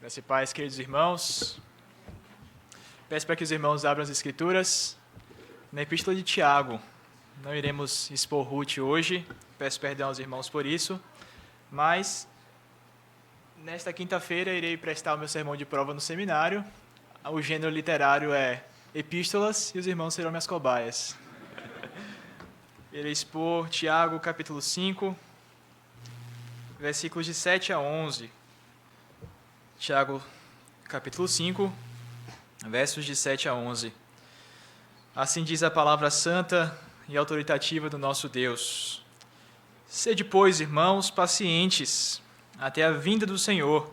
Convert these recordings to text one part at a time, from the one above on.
Graças e paz, queridos irmãos. Peço para que os irmãos abram as Escrituras na Epístola de Tiago. Não iremos expor Ruth hoje, peço perdão aos irmãos por isso, mas nesta quinta-feira irei prestar o meu sermão de prova no seminário. O gênero literário é epístolas e os irmãos serão minhas cobaias. Irei expor Tiago, capítulo 5, versículos de 7 a 11. Tiago, capítulo 5, versos de 7 a 11. Assim diz a palavra santa e autoritativa do nosso Deus. Sede, pois, irmãos, pacientes, até a vinda do Senhor.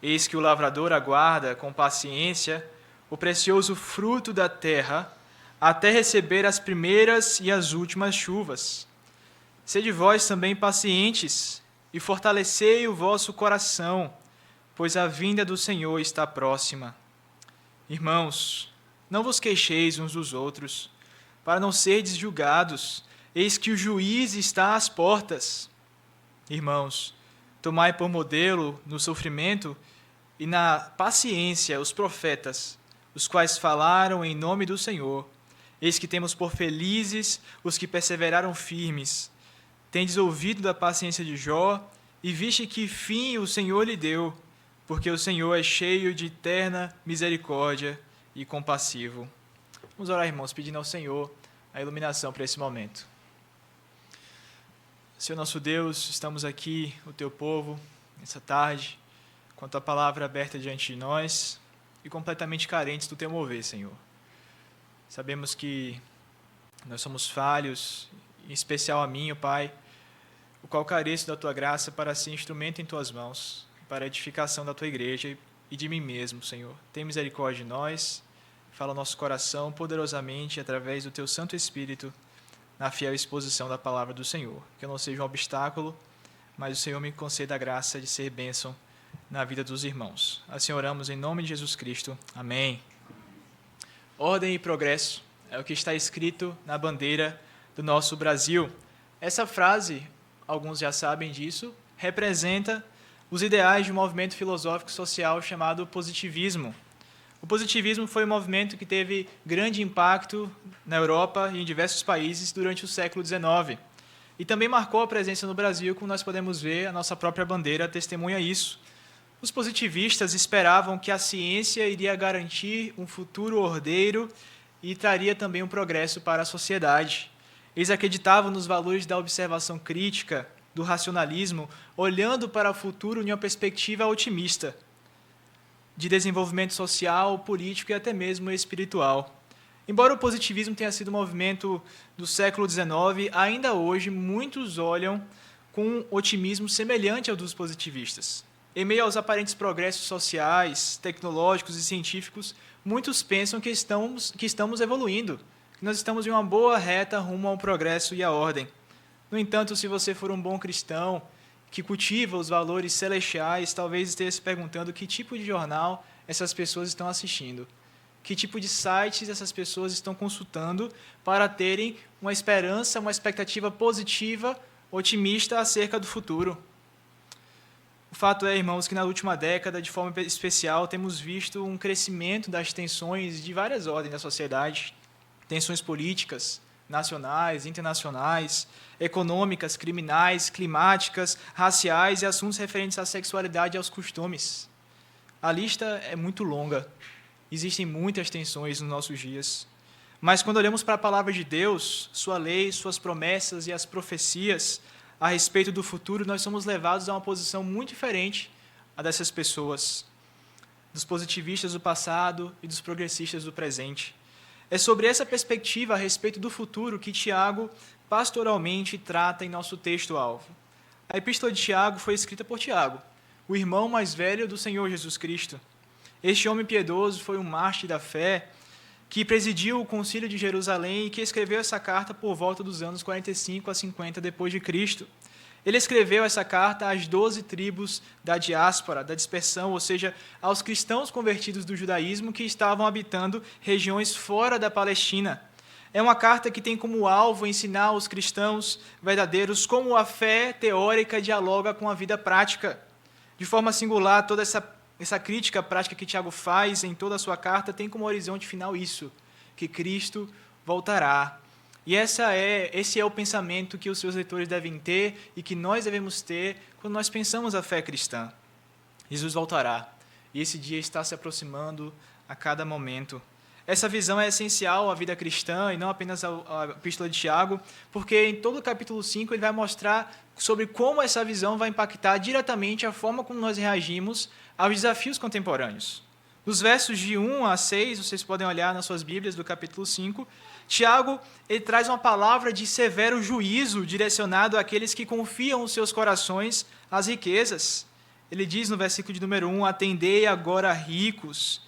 Eis que o lavrador aguarda com paciência o precioso fruto da terra, até receber as primeiras e as últimas chuvas. Sede vós também pacientes, e fortalecei o vosso coração, pois a vinda do Senhor está próxima. Irmãos, não vos queixeis uns dos outros, para não serdes julgados, eis que o juiz está às portas. Irmãos, tomai por modelo no sofrimento e na paciência os profetas, os quais falaram em nome do Senhor. Eis que temos por felizes os que perseveraram firmes. Tendes ouvido da paciência de Jó, e viste que fim o Senhor lhe deu, porque o Senhor é cheio de eterna misericórdia e compassivo. Vamos orar, irmãos, pedindo ao Senhor a iluminação para esse momento. Senhor nosso Deus, estamos aqui, o teu povo, nessa tarde, com a tua palavra aberta diante de nós e completamente carentes do teu mover, Senhor. Sabemos que nós somos falhos, em especial a mim, Pai, o qual careço da tua graça para ser instrumento em tuas mãos, para a edificação da tua igreja e de mim mesmo, Senhor. Tem misericórdia de nós, fala ao nosso coração poderosamente através do teu Santo Espírito na fiel exposição da palavra do Senhor. Que eu não seja um obstáculo, mas o Senhor me conceda a graça de ser bênção na vida dos irmãos. Assim oramos em nome de Jesus Cristo. Amém. Ordem e progresso é o que está escrito na bandeira do nosso Brasil. Essa frase, alguns já sabem disso, representa os ideais de um movimento filosófico social chamado positivismo. O positivismo foi um movimento que teve grande impacto na Europa e em diversos países durante o século XIX. E também marcou a presença no Brasil, como nós podemos ver, a nossa própria bandeira testemunha isso. Os positivistas esperavam que a ciência iria garantir um futuro ordeiro e traria também um progresso para a sociedade. Eles acreditavam nos valores da observação crítica, do racionalismo, olhando para o futuro em uma perspectiva otimista, de desenvolvimento social, político e até mesmo espiritual. Embora o positivismo tenha sido um movimento do século XIX, ainda hoje muitos olham com um otimismo semelhante ao dos positivistas. Em meio aos aparentes progressos sociais, tecnológicos e científicos, muitos pensam que estamos evoluindo, que nós estamos em uma boa reta rumo ao progresso e à ordem. No entanto, se você for um bom cristão, que cultiva os valores celestiais, talvez esteja se perguntando que tipo de jornal essas pessoas estão assistindo, que tipo de sites essas pessoas estão consultando para terem uma esperança, uma expectativa positiva, otimista acerca do futuro. O fato é, irmãos, que na última década, de forma especial, temos visto um crescimento das tensões de várias ordens da sociedade, tensões políticas, nacionais, internacionais, econômicas, criminais, climáticas, raciais e assuntos referentes à sexualidade e aos costumes. A lista é muito longa. Existem muitas tensões nos nossos dias. Mas quando olhamos para a palavra de Deus, sua lei, suas promessas e as profecias a respeito do futuro, nós somos levados a uma posição muito diferente a dessas pessoas, dos positivistas do passado e dos progressistas do presente. É sobre essa perspectiva a respeito do futuro que Tiago pastoralmente trata em nosso texto-alvo. A epístola de Tiago foi escrita por Tiago, o irmão mais velho do Senhor Jesus Cristo. Este homem piedoso foi um mártir da fé que presidiu o concílio de Jerusalém e que escreveu essa carta por volta dos anos 45 a 50 depois de Cristo. Ele escreveu essa carta às 12 tribos da diáspora, da dispersão, ou seja, aos cristãos convertidos do judaísmo que estavam habitando regiões fora da Palestina. É uma carta que tem como alvo ensinar aos cristãos verdadeiros como a fé teórica dialoga com a vida prática. De forma singular, toda essa essa crítica prática que Tiago faz em toda a sua carta tem como horizonte final isso, que Cristo voltará. E esse é o pensamento que os seus leitores devem ter e que nós devemos ter quando nós pensamos a fé cristã. Jesus voltará, e esse dia está se aproximando a cada momento. Essa visão é essencial à vida cristã e não apenas à epístola de Tiago, porque em todo o capítulo 5 ele vai mostrar sobre como essa visão vai impactar diretamente a forma como nós reagimos aos desafios contemporâneos. Nos versos de 1 a 6, vocês podem olhar nas suas Bíblias do capítulo 5, Tiago ele traz uma palavra de severo juízo direcionado àqueles que confiam os seus corações às riquezas. Ele diz no versículo de número 1, atendei agora ricos.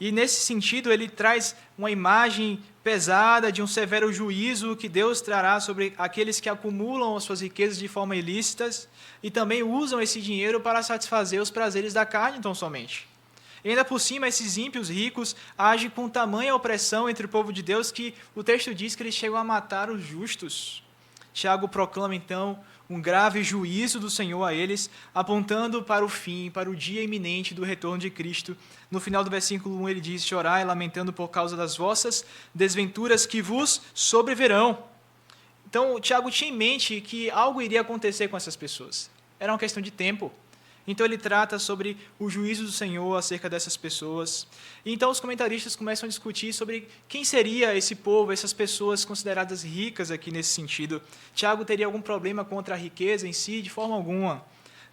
E nesse sentido ele traz uma imagem pesada de um severo juízo que Deus trará sobre aqueles que acumulam as suas riquezas de forma ilícitas e também usam esse dinheiro para satisfazer os prazeres da carne tão somente. E ainda por cima, esses ímpios ricos agem com tamanha opressão entre o povo de Deus que o texto diz que eles chegam a matar os justos. Tiago proclama, então, um grave juízo do Senhor a eles, apontando para o fim, para o dia iminente do retorno de Cristo. No final do versículo 1, ele diz, chorai, lamentando por causa das vossas desventuras que vos sobrevirão. Então, Tiago tinha em mente que algo iria acontecer com essas pessoas. Era uma questão de tempo. Então ele trata sobre o juízo do Senhor acerca dessas pessoas. E então os comentaristas começam a discutir sobre quem seria esse povo, essas pessoas consideradas ricas aqui nesse sentido. Tiago teria algum problema contra a riqueza em si? De forma alguma.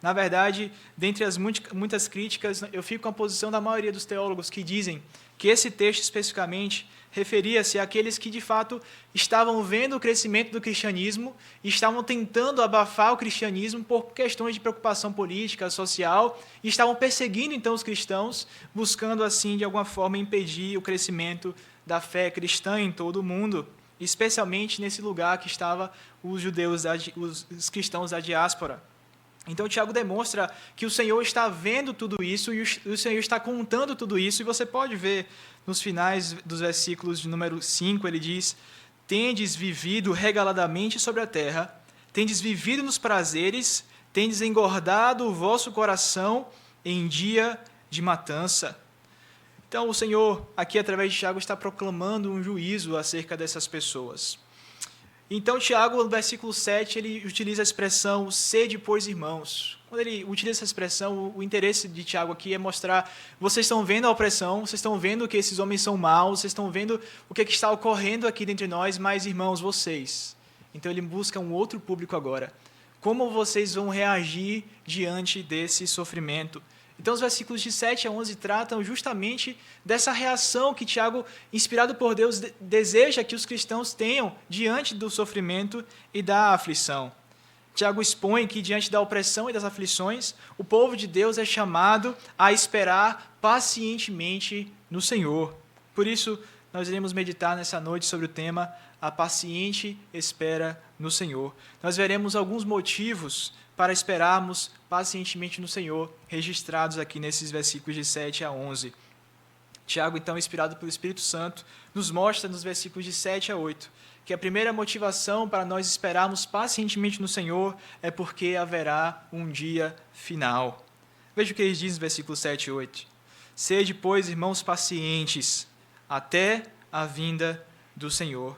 Na verdade, dentre as muitas críticas, eu fico com a posição da maioria dos teólogos que dizem que esse texto especificamente referia-se àqueles que, de fato, estavam vendo o crescimento do cristianismo e estavam tentando abafar o cristianismo por questões de preocupação política, social, e estavam perseguindo, então, os cristãos, buscando, assim, de alguma forma, impedir o crescimento da fé cristã em todo o mundo, especialmente nesse lugar que estavam os judeus, os cristãos da diáspora. Então, Tiago demonstra que o Senhor está vendo tudo isso e o Senhor está contando tudo isso, e você pode ver nos finais dos versículos de número 5, ele diz, tendes vivido regaladamente sobre a terra, tendes vivido nos prazeres, tendes engordado o vosso coração em dia de matança. Então, o Senhor, aqui através de Tiago, está proclamando um juízo acerca dessas pessoas. Então, Tiago, no versículo 7, ele utiliza a expressão, sede, pois, irmãos. Quando ele utiliza essa expressão, o interesse de Tiago aqui é mostrar, vocês estão vendo a opressão, vocês estão vendo que esses homens são maus, vocês estão vendo o que está ocorrendo aqui dentre nós, mas, irmãos, vocês. Então, ele busca um outro público agora. Como vocês vão reagir diante desse sofrimento? Então, os versículos de 7 a 11 tratam justamente dessa reação que Tiago, inspirado por Deus, deseja que os cristãos tenham diante do sofrimento e da aflição. Tiago expõe que, diante da opressão e das aflições, o povo de Deus é chamado a esperar pacientemente no Senhor. Por isso, nós iremos meditar nessa noite sobre o tema a paciente espera no Senhor. Nós veremos alguns motivos para esperarmos pacientemente no Senhor, registrados aqui nesses versículos de 7 a 11. Tiago, então, inspirado pelo Espírito Santo, nos mostra nos versículos de 7 a 8, que a primeira motivação para nós esperarmos pacientemente no Senhor é porque haverá um dia final. Veja o que ele diz nos versículos 7 e 8. Sede, pois, irmãos, pacientes, até a vinda do Senhor.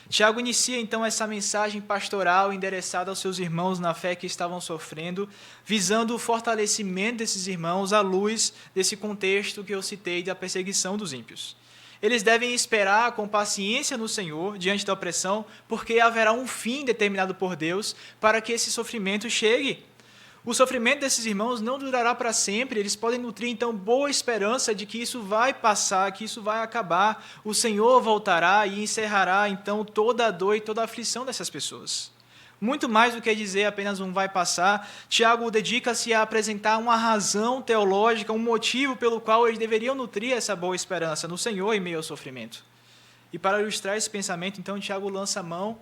Tiago inicia, então, essa mensagem pastoral endereçada aos seus irmãos na fé que estavam sofrendo, visando o fortalecimento desses irmãos à luz desse contexto que eu citei da perseguição dos ímpios. Eles devem esperar com paciência no Senhor, diante da opressão, porque haverá um fim determinado por Deus para que esse sofrimento chegue. O sofrimento desses irmãos não durará para sempre, eles podem nutrir, então, boa esperança de que isso vai passar, que isso vai acabar. O Senhor voltará e encerrará, então, toda a dor e toda a aflição dessas pessoas. Muito mais do que dizer apenas um vai passar, Tiago dedica-se a apresentar uma razão teológica, um motivo pelo qual eles deveriam nutrir essa boa esperança no Senhor em meio ao sofrimento. E para ilustrar esse pensamento, então, Tiago lança a mão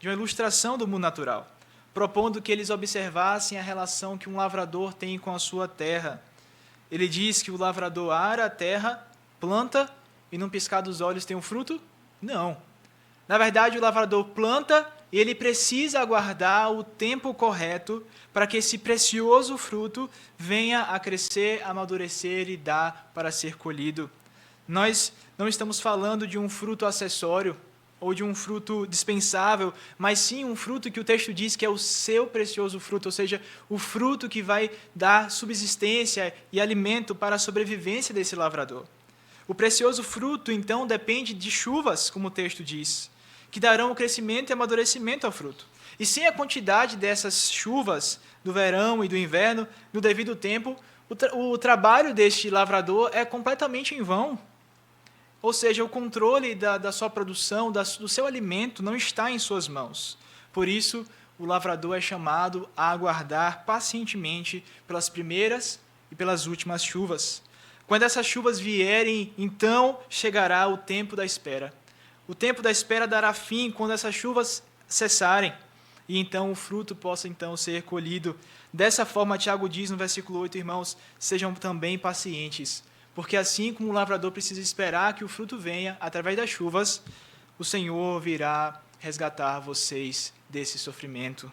de uma ilustração do mundo natural, propondo que eles observassem a relação que um lavrador tem com a sua terra. Ele diz que o lavrador ara a terra, planta, e num piscar dos olhos tem um fruto? Não. Na verdade, o lavrador planta e ele precisa aguardar o tempo correto para que esse precioso fruto venha a crescer, amadurecer e dar para ser colhido. Nós não estamos falando de um fruto acessório ou de um fruto dispensável, mas sim um fruto que o texto diz que é o seu precioso fruto, ou seja, o fruto que vai dar subsistência e alimento para a sobrevivência desse lavrador. O precioso fruto, então, depende de chuvas, como o texto diz, que darão o crescimento e amadurecimento ao fruto. E sem a quantidade dessas chuvas do verão e do inverno, no devido tempo, o trabalho deste lavrador é completamente em vão. Ou seja, o controle da sua produção, do seu alimento, não está em suas mãos. Por isso, o lavrador é chamado a aguardar pacientemente pelas primeiras e pelas últimas chuvas. Quando essas chuvas vierem, então chegará o tempo da espera. O tempo da espera dará fim quando essas chuvas cessarem, e então o fruto possa então ser colhido. Dessa forma, Tiago diz no versículo 8, irmãos, sejam também pacientes, porque assim como o lavrador precisa esperar que o fruto venha através das chuvas, o Senhor virá resgatar vocês desse sofrimento.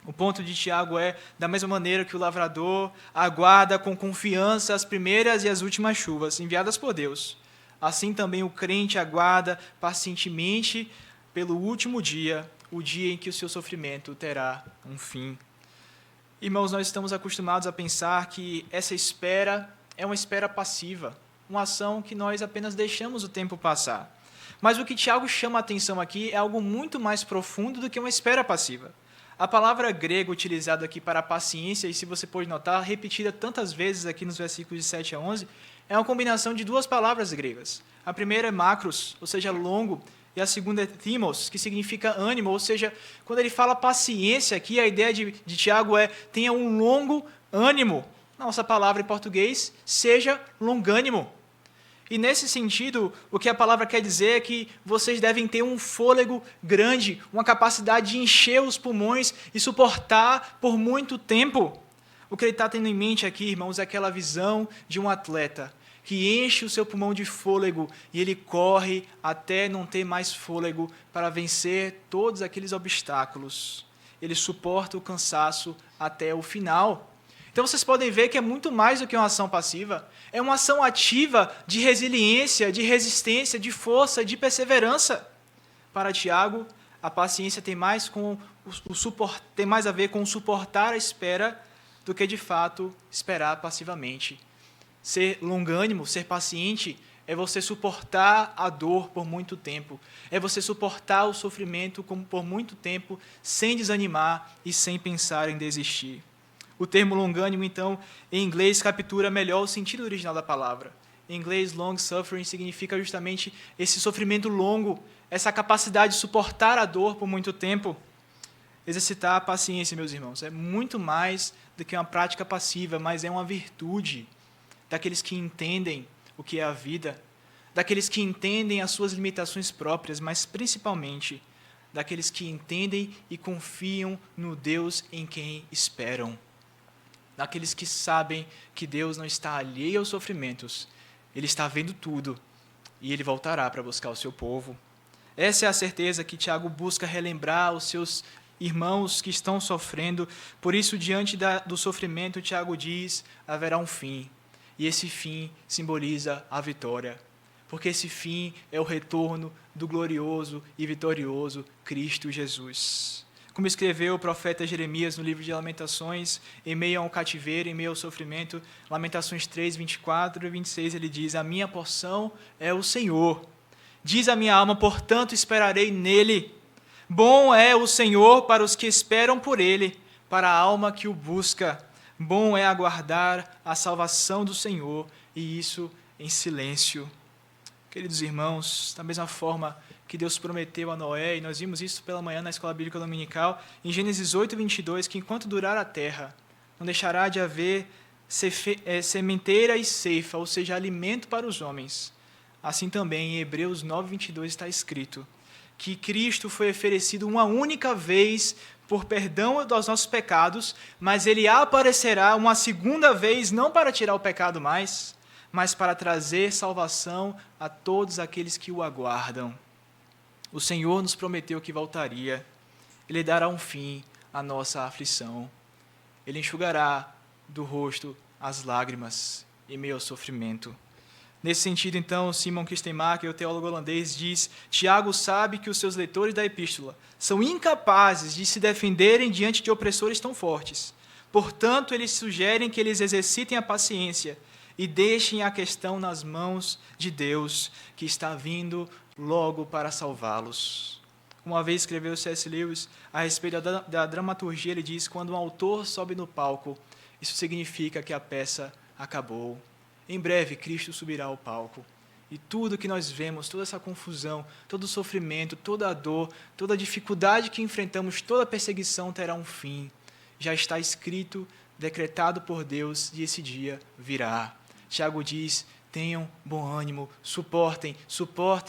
O ponto de Tiago é, da mesma maneira que o lavrador aguarda com confiança as primeiras e as últimas chuvas enviadas por Deus, assim também o crente aguarda pacientemente pelo último dia, o dia em que o seu sofrimento terá um fim. Irmãos, nós estamos acostumados a pensar que essa espera é uma espera passiva, uma ação que nós apenas deixamos o tempo passar. Mas o que Tiago chama a atenção aqui é algo muito mais profundo do que uma espera passiva. A palavra grega utilizada aqui para paciência, e se você pode notar, repetida tantas vezes aqui nos versículos de 7 a 11, é uma combinação de duas palavras gregas. A primeira é makros, ou seja, longo, e a segunda é thymos, que significa ânimo, ou seja, quando ele fala paciência aqui, a ideia de Tiago é tenha um longo ânimo. Nossa palavra em português, seja longânimo. E nesse sentido, o que a palavra quer dizer é que vocês devem ter um fôlego grande, uma capacidade de encher os pulmões e suportar por muito tempo. O que ele está tendo em mente aqui, irmãos, é aquela visão de um atleta que enche o seu pulmão de fôlego e ele corre até não ter mais fôlego para vencer todos aqueles obstáculos. Ele suporta o cansaço até o final. Então vocês podem ver que é muito mais do que uma ação passiva. É uma ação ativa de resiliência, de resistência, de força, de perseverança. Para Tiago, a paciência tem mais a ver com suportar a espera do que, de fato, esperar passivamente. Ser longânimo, ser paciente, é você suportar a dor por muito tempo. É você suportar o sofrimento por muito tempo, sem desanimar e sem pensar em desistir. O termo longânimo, então, em inglês, captura melhor o sentido original da palavra. Em inglês, long suffering significa justamente esse sofrimento longo, essa capacidade de suportar a dor por muito tempo. Exercitar a paciência, meus irmãos, é muito mais do que uma prática passiva, mas é uma virtude daqueles que entendem o que é a vida, daqueles que entendem as suas limitações próprias, mas principalmente daqueles que entendem e confiam no Deus em quem esperam. Daqueles que sabem que Deus não está alheio aos sofrimentos, Ele está vendo tudo e Ele voltará para buscar o seu povo. Essa é a certeza que Tiago busca relembrar os seus irmãos que estão sofrendo. Por isso, diante do sofrimento, Tiago diz, haverá um fim. E esse fim simboliza a vitória, porque esse fim é o retorno do glorioso e vitorioso Cristo Jesus. Como escreveu o profeta Jeremias no livro de Lamentações, em meio a um cativeiro, em meio ao sofrimento, Lamentações 3, 24 e 26, ele diz, a minha porção é o Senhor. Diz a minha alma, portanto esperarei nele. Bom é o Senhor para os que esperam por ele, para a alma que o busca. Bom é aguardar a salvação do Senhor, e isso em silêncio. Queridos irmãos, da mesma forma que Deus prometeu a Noé, e nós vimos isso pela manhã na Escola Bíblica Dominical, em Gênesis 8, 22, que enquanto durar a terra, não deixará de haver sementeira e ceifa, ou seja, alimento para os homens. Assim também, em Hebreus 9, 22, está escrito que Cristo foi oferecido uma única vez por perdão dos nossos pecados, mas Ele aparecerá uma segunda vez, não para tirar o pecado mais, mas para trazer salvação a todos aqueles que o aguardam. O Senhor nos prometeu que voltaria. Ele dará um fim à nossa aflição. Ele enxugará do rosto as lágrimas em meio ao sofrimento. Nesse sentido, então, Simon Kistemaker, o teólogo holandês, diz: Tiago sabe que os seus leitores da epístola são incapazes de se defenderem diante de opressores tão fortes. Portanto, eles sugerem que eles exercitem a paciência e deixem a questão nas mãos de Deus, que está vindo logo para salvá-los. Uma vez escreveu C.S. Lewis a respeito da dramaturgia, ele diz: quando um autor sobe no palco, isso significa que a peça acabou. Em breve, Cristo subirá ao palco. E tudo que nós vemos, toda essa confusão, todo o sofrimento, toda a dor, toda a dificuldade que enfrentamos, toda a perseguição terá um fim. Já está escrito, decretado por Deus, e esse dia virá. Tiago diz: tenham bom ânimo, suportem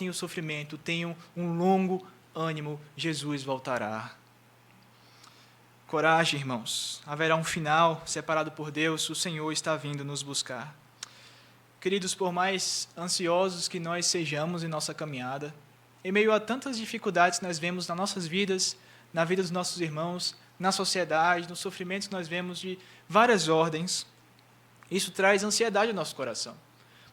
o sofrimento, tenham um longo ânimo, Jesus voltará. Coragem, irmãos, haverá um final separado por Deus, o Senhor está vindo nos buscar. Queridos, por mais ansiosos que nós sejamos em nossa caminhada, em meio a tantas dificuldades que nós vemos nas nossas vidas, na vida dos nossos irmãos, na sociedade, nos sofrimentos que nós vemos de várias ordens, isso traz ansiedade ao nosso coração.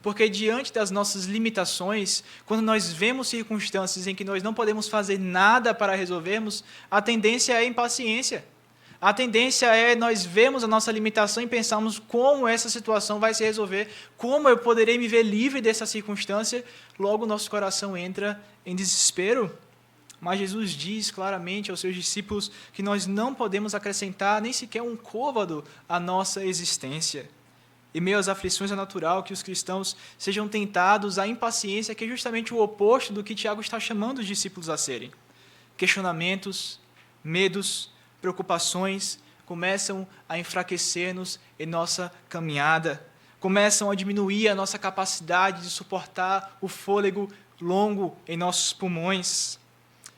Porque diante das nossas limitações, quando nós vemos circunstâncias em que nós não podemos fazer nada para resolvermos, a tendência é a impaciência. A tendência é nós vermos a nossa limitação e pensarmos como essa situação vai se resolver, como eu poderei me ver livre dessa circunstância. Logo, nosso coração entra em desespero. Mas Jesus diz claramente aos seus discípulos que nós não podemos acrescentar nem sequer um côvado à nossa existência. Em meio às aflições é natural que os cristãos sejam tentados à impaciência, que é justamente o oposto do que Tiago está chamando os discípulos a serem. Questionamentos, medos, preocupações começam a enfraquecer-nos em nossa caminhada, começam a diminuir a nossa capacidade de suportar o fôlego longo em nossos pulmões.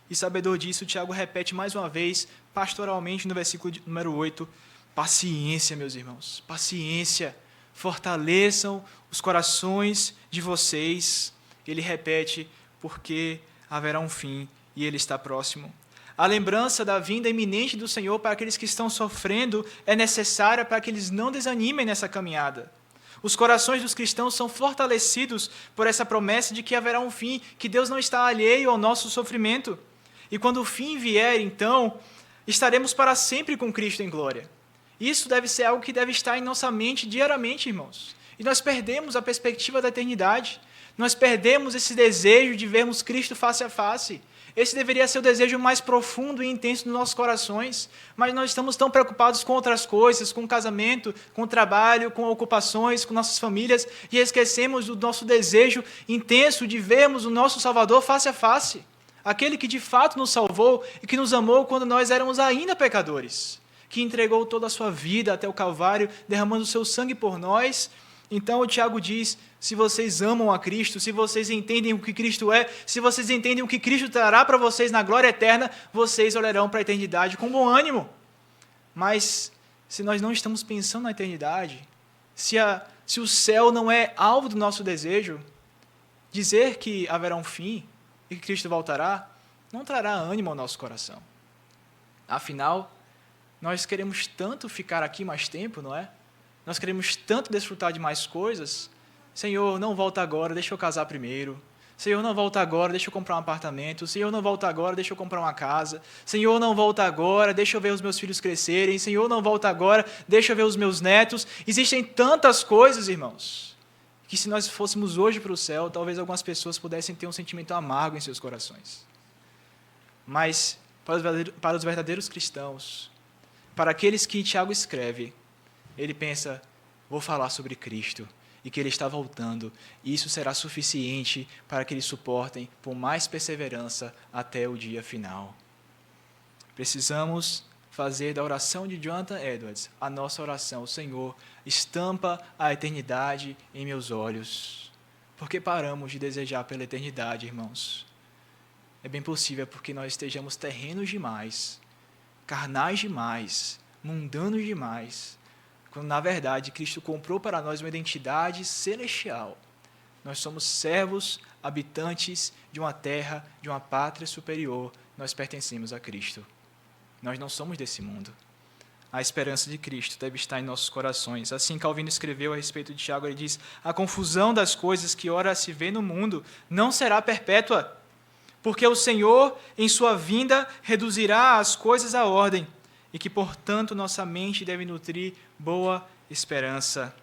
E sabedor disso, Tiago repete mais uma vez, pastoralmente, no versículo número 8, paciência, meus irmãos, paciência, fortaleçam os corações de vocês. Ele repete, porque haverá um fim e ele está próximo. A lembrança da vinda iminente do Senhor para aqueles que estão sofrendo é necessária para que eles não desanimem nessa caminhada. Os corações dos cristãos são fortalecidos por essa promessa de que haverá um fim, que Deus não está alheio ao nosso sofrimento. E quando o fim vier, então, estaremos para sempre com Cristo em glória. Isso deve ser algo que deve estar em nossa mente diariamente, irmãos. E nós perdemos a perspectiva da eternidade. Nós perdemos esse desejo de vermos Cristo face a face. Esse deveria ser o desejo mais profundo e intenso dos nossos corações, mas nós estamos tão preocupados com outras coisas, com o casamento, com o trabalho, com ocupações, com nossas famílias, e esquecemos do nosso desejo intenso de vermos o nosso Salvador face a face, aquele que de fato nos salvou e que nos amou quando nós éramos ainda pecadores, que entregou toda a sua vida até o Calvário, derramando o seu sangue por nós. Então o Tiago diz: se vocês amam a Cristo, se vocês entendem o que Cristo é, se vocês entendem o que Cristo trará para vocês na glória eterna, vocês olharão para a eternidade com bom ânimo. Mas se nós não estamos pensando na eternidade, se o céu não é alvo do nosso desejo, dizer que haverá um fim e que Cristo voltará, não trará ânimo ao nosso coração. Afinal, nós queremos tanto ficar aqui mais tempo, não é? Nós queremos tanto desfrutar de mais coisas. Senhor, não volta agora, deixa eu casar primeiro. Senhor, não volta agora, deixa eu comprar um apartamento. Senhor, não volta agora, deixa eu comprar uma casa. Senhor, não volta agora, deixa eu ver os meus filhos crescerem. Senhor, não volta agora, deixa eu ver os meus netos. Existem tantas coisas, irmãos, que se nós fôssemos hoje para o céu, talvez algumas pessoas pudessem ter um sentimento amargo em seus corações. Mas, para os verdadeiros cristãos, para aqueles que Tiago escreve, ele pensa: vou falar sobre Cristo e que Ele está voltando, e isso será suficiente para que eles suportem por mais perseverança até o dia final. Precisamos fazer da oração de Jonathan Edwards a nossa oração: Senhor, estampa a eternidade em meus olhos. Por que paramos de desejar pela eternidade, irmãos? É bem possível porque nós estejamos terrenos demais, carnais demais, mundanos demais, quando, na verdade, Cristo comprou para nós uma identidade celestial. Nós somos servos, habitantes de uma terra, de uma pátria superior. Nós pertencemos a Cristo. Nós não somos desse mundo. A esperança de Cristo deve estar em nossos corações. Assim, Calvino escreveu a respeito de Tiago, ele diz: a confusão das coisas que ora se vê no mundo não será perpétua, porque o Senhor, em sua vinda, reduzirá as coisas à ordem, e que, portanto, nossa mente deve nutrir boa esperança.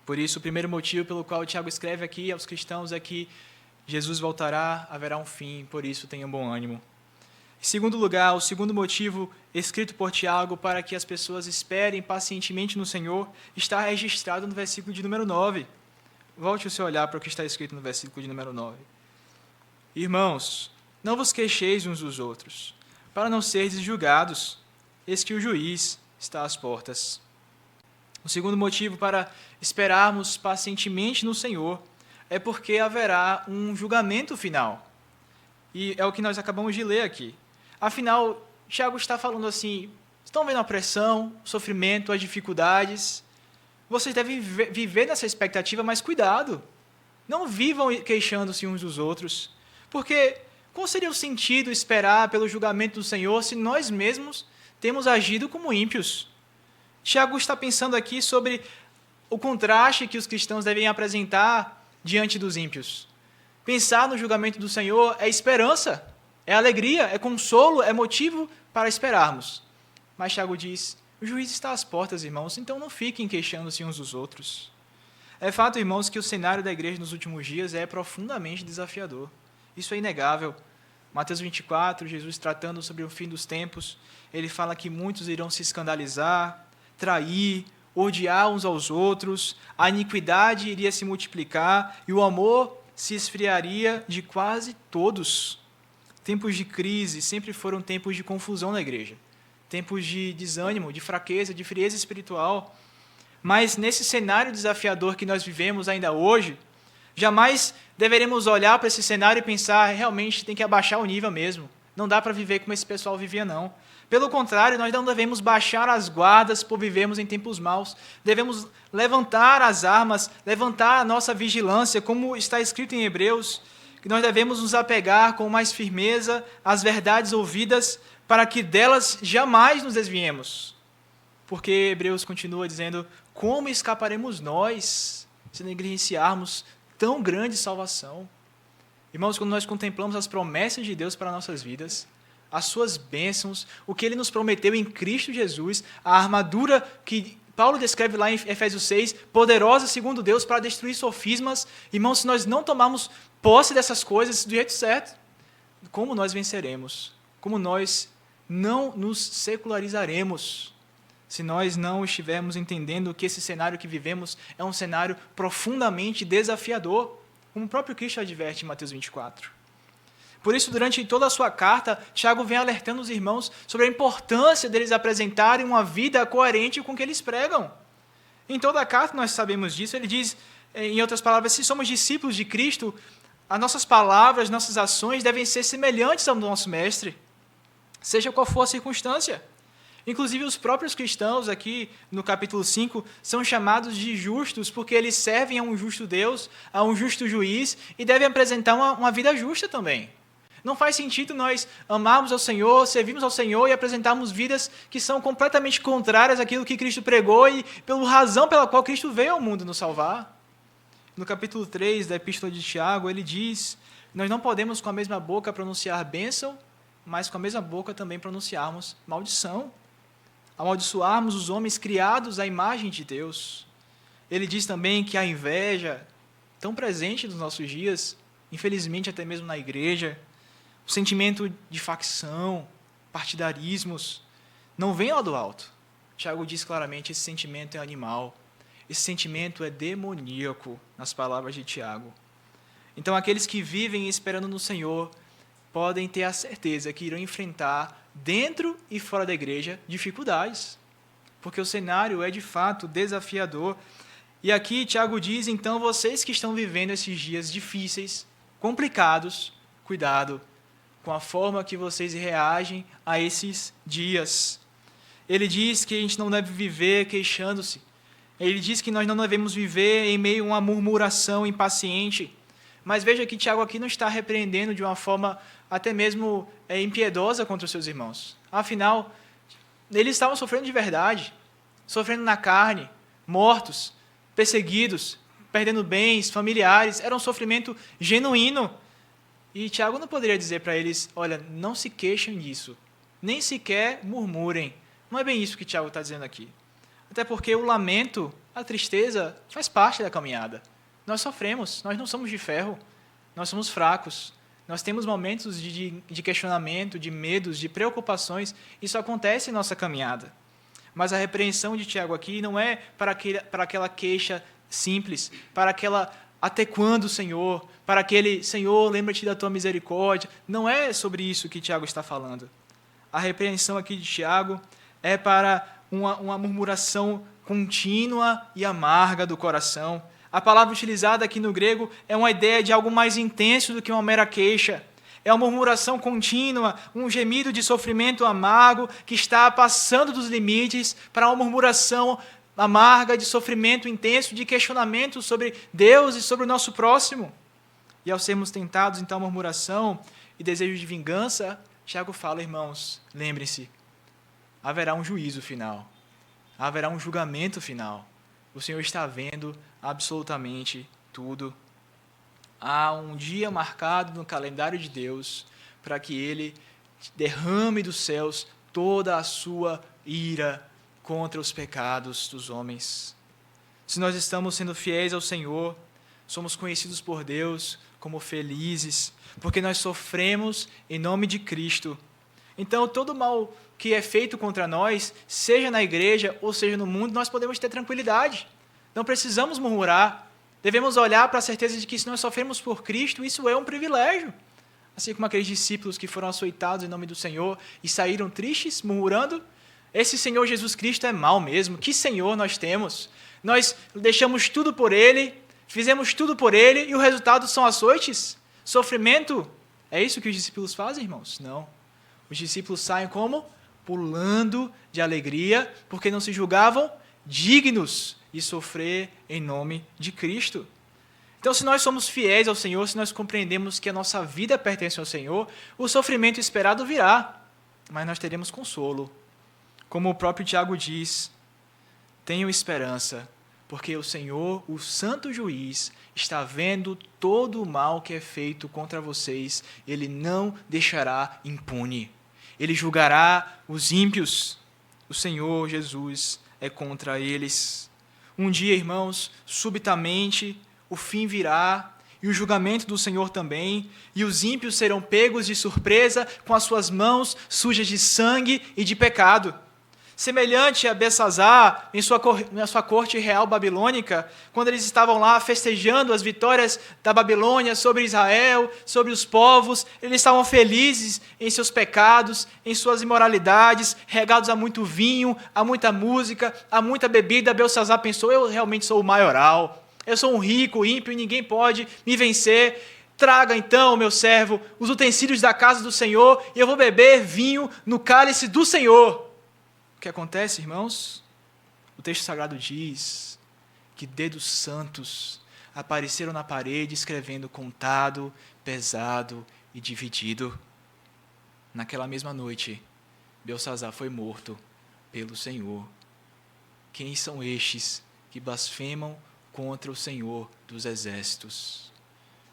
Por isso, o primeiro motivo pelo qual Tiago escreve aqui aos cristãos é que Jesus voltará, haverá um fim, por isso tenham bom ânimo. Em segundo lugar, o segundo motivo escrito por Tiago para que as pessoas esperem pacientemente no Senhor está registrado no versículo de número 9. Volte o seu olhar para o que está escrito no versículo de número 9. Irmãos, não vos queixeis uns dos outros, para não seres julgados, eis que o juiz está às portas. O segundo motivo para esperarmos pacientemente no Senhor é porque haverá um julgamento final. E é o que nós acabamos de ler aqui. Afinal, Tiago está falando assim: estão vendo a pressão, o sofrimento, as dificuldades? Vocês devem viver nessa expectativa, mas cuidado. Não vivam queixando-se uns dos outros. Porque qual seria o sentido esperar pelo julgamento do Senhor se nós mesmos temos agido como ímpios? Tiago está pensando aqui sobre o contraste que os cristãos devem apresentar diante dos ímpios. Pensar no julgamento do Senhor é esperança, é alegria, é consolo, é motivo para esperarmos. Mas Tiago diz: o juiz está às portas, irmãos, então não fiquem queixando-se uns dos outros. É fato, irmãos, que o cenário da igreja nos últimos dias é profundamente desafiador. Isso é inegável. Mateus 24, Jesus tratando sobre o fim dos tempos, ele fala que muitos irão se escandalizar, trair, odiar uns aos outros, a iniquidade iria se multiplicar e o amor se esfriaria de quase todos. Tempos de crise sempre foram tempos de confusão na igreja, tempos de desânimo, de fraqueza, de frieza espiritual. Mas nesse cenário desafiador que nós vivemos ainda hoje, jamais deveremos olhar para esse cenário e pensar: realmente tem que abaixar o nível mesmo. Não dá para viver como esse pessoal vivia, não. Pelo contrário, nós não devemos baixar as guardas por vivermos em tempos maus. Devemos levantar as armas, levantar a nossa vigilância, como está escrito em Hebreus, que nós devemos nos apegar com mais firmeza às verdades ouvidas, para que delas jamais nos desviemos. Porque Hebreus continua dizendo: como escaparemos nós se negligenciarmos tão grande salvação? Irmãos, quando nós contemplamos as promessas de Deus para nossas vidas, as suas bênçãos, o que Ele nos prometeu em Cristo Jesus, a armadura que Paulo descreve lá em Efésios 6, poderosa segundo Deus para destruir sofismas. Irmãos, se nós não tomarmos posse dessas coisas do jeito certo, como nós venceremos? Como nós não nos secularizaremos? Se nós não estivermos entendendo que esse cenário que vivemos é um cenário profundamente desafiador, como o próprio Cristo adverte em Mateus 24. Por isso, durante toda a sua carta, Tiago vem alertando os irmãos sobre a importância deles apresentarem uma vida coerente com o que eles pregam. Em toda a carta nós sabemos disso. Ele diz, em outras palavras, se somos discípulos de Cristo, as nossas palavras, nossas ações devem ser semelhantes ao nosso Mestre, seja qual for a circunstância. Inclusive, os próprios cristãos, aqui no capítulo 5, são chamados de justos, porque eles servem a um justo Deus, a um justo juiz, e devem apresentar uma vida justa também. Não faz sentido nós amarmos ao Senhor, servirmos ao Senhor e apresentarmos vidas que são completamente contrárias àquilo que Cristo pregou e pela razão pela qual Cristo veio ao mundo nos salvar. No capítulo 3 da Epístola de Tiago, ele diz: nós não podemos com a mesma boca pronunciar bênção, mas com a mesma boca também pronunciarmos maldição. Amaldiçoarmos os homens criados à imagem de Deus. Ele diz também que a inveja, tão presente nos nossos dias, infelizmente até mesmo na igreja, o sentimento de facção, partidarismos, não vem lá do alto. Tiago diz claramente: esse sentimento é animal, esse sentimento é demoníaco, nas palavras de Tiago. Então, aqueles que vivem esperando no Senhor podem ter a certeza que irão enfrentar, dentro e fora da igreja, dificuldades, porque o cenário é de fato desafiador. E aqui Tiago diz: então, vocês que estão vivendo esses dias difíceis, complicados, cuidado com a forma que vocês reagem a esses dias. Ele diz que a gente não deve viver queixando-se. Ele diz que nós não devemos viver em meio a uma murmuração impaciente. Mas veja que Tiago aqui não está repreendendo de uma forma até mesmo impiedosa contra os seus irmãos. Afinal, eles estavam sofrendo de verdade, sofrendo na carne, mortos, perseguidos, perdendo bens, familiares. Era um sofrimento genuíno. E Tiago não poderia dizer para eles, olha, não se queixem disso, nem sequer murmurem. Não é bem isso que Tiago está dizendo aqui. Até porque o lamento, a tristeza, faz parte da caminhada. Nós sofremos, nós não somos de ferro, nós somos fracos. Nós temos momentos de questionamento, de medos, de preocupações. Isso acontece em nossa caminhada. Mas a repreensão de Tiago aqui não é para aquela queixa simples, para aquela até quando, Senhor, para aquele Senhor, lembra-te da tua misericórdia. Não é sobre isso que Tiago está falando. A repreensão aqui de Tiago é para uma murmuração contínua e amarga do coração. A palavra utilizada aqui no grego é uma ideia de algo mais intenso do que uma mera queixa. É uma murmuração contínua, um gemido de sofrimento amargo que está passando dos limites para uma murmuração amarga de sofrimento intenso, de questionamento sobre Deus e sobre o nosso próximo. E ao sermos tentados em tal murmuração e desejo de vingança, Tiago fala, irmãos, lembrem-se, haverá um juízo final, haverá um julgamento final. O Senhor está vendo absolutamente tudo. Há um dia marcado no calendário de Deus para que Ele derrame dos céus toda a sua ira contra os pecados dos homens. Se nós estamos sendo fiéis ao Senhor, somos conhecidos por Deus como felizes, porque nós sofremos em nome de Cristo. Então, todo mal que é feito contra nós, seja na igreja ou seja no mundo, nós podemos ter tranquilidade. Não precisamos murmurar. Devemos olhar para a certeza de que se nós sofremos por Cristo, isso é um privilégio. Assim como aqueles discípulos que foram açoitados em nome do Senhor e saíram tristes, murmurando, esse Senhor Jesus Cristo é mau mesmo. Que Senhor nós temos? Nós deixamos tudo por Ele, fizemos tudo por Ele e o resultado são açoites, sofrimento. É isso que os discípulos fazem, irmãos? Não. Os discípulos saem como? Pulando de alegria, porque não se julgavam dignos de sofrer em nome de Cristo. Então, se nós somos fiéis ao Senhor, se nós compreendemos que a nossa vida pertence ao Senhor, o sofrimento esperado virá, mas nós teremos consolo. Como o próprio Tiago diz, tenham esperança, porque o Senhor, o santo juiz, está vendo todo o mal que é feito contra vocês. Ele não deixará impune. Ele julgará os ímpios. O Senhor Jesus é contra eles. Um dia, irmãos, subitamente, o fim virá, e o julgamento do Senhor também, e os ímpios serão pegos de surpresa com as suas mãos sujas de sangue e de pecado. Semelhante a Belsazar, na sua corte real babilônica, quando eles estavam lá festejando as vitórias da Babilônia sobre Israel, sobre os povos, eles estavam felizes em seus pecados, em suas imoralidades, regados a muito vinho, a muita música, a muita bebida. Belsazar pensou, eu realmente sou o maioral, eu sou um rico, ímpio, e ninguém pode me vencer. Traga então, meu servo, os utensílios da casa do Senhor, e eu vou beber vinho no cálice do Senhor. O que acontece, irmãos? O texto sagrado diz que dedos santos apareceram na parede escrevendo contado, pesado e dividido. Naquela mesma noite, Belsazar foi morto pelo Senhor. Quem são estes que blasfemam contra o Senhor dos exércitos?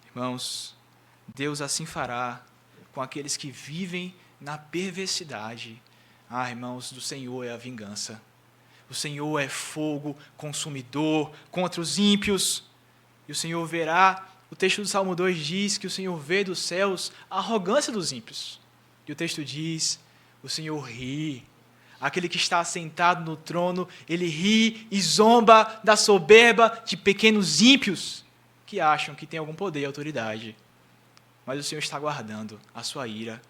Irmãos, Deus assim fará com aqueles que vivem na perversidade. Irmãos, do Senhor é a vingança. O Senhor é fogo consumidor contra os ímpios. E o Senhor verá, o texto do Salmo 2 diz que o Senhor vê dos céus a arrogância dos ímpios. E o texto diz, o Senhor ri. Aquele que está assentado no trono, ele ri e zomba da soberba de pequenos ímpios que acham que tem algum poder e autoridade. Mas o Senhor está guardando a sua ira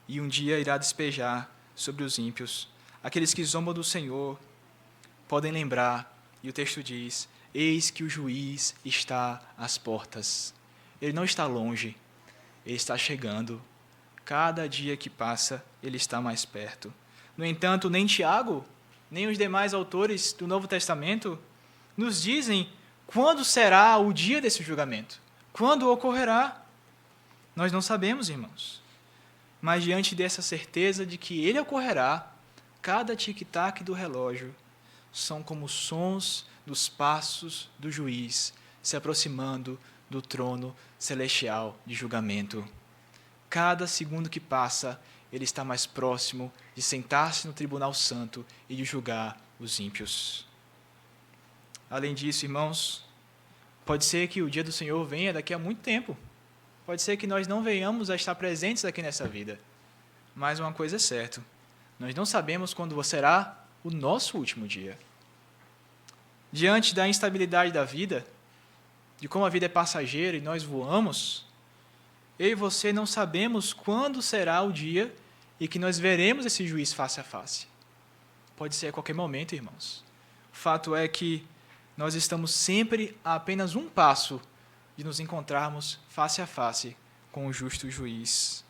e um dia irá despejar sobre os ímpios. Aqueles que zombam do Senhor podem lembrar, e o texto diz, eis que o juiz está às portas. Ele não está longe, ele está chegando. Cada dia que passa, ele está mais perto. No entanto, nem Tiago, nem os demais autores do Novo Testamento nos dizem quando será o dia desse julgamento, quando ocorrerá. Nós não sabemos, irmãos. mas diante dessa certeza de que ele ocorrerá, cada tic-tac do relógio são como sons dos passos do juiz se aproximando do trono celestial de julgamento. Cada segundo que passa, ele está mais próximo de sentar-se no tribunal santo e de julgar os ímpios. Além disso, irmãos, pode ser que o dia do Senhor venha daqui a muito tempo. Pode ser que nós não venhamos a estar presentes aqui nessa vida. Mas uma coisa é certa, nós não sabemos quando será o nosso último dia. Diante da instabilidade da vida, de como a vida é passageira e nós voamos, eu e você não sabemos quando será o dia e que nós veremos esse juiz face a face. Pode ser a qualquer momento, irmãos. O fato é que nós estamos sempre a apenas um passo de nos encontrarmos face a face com o justo juiz.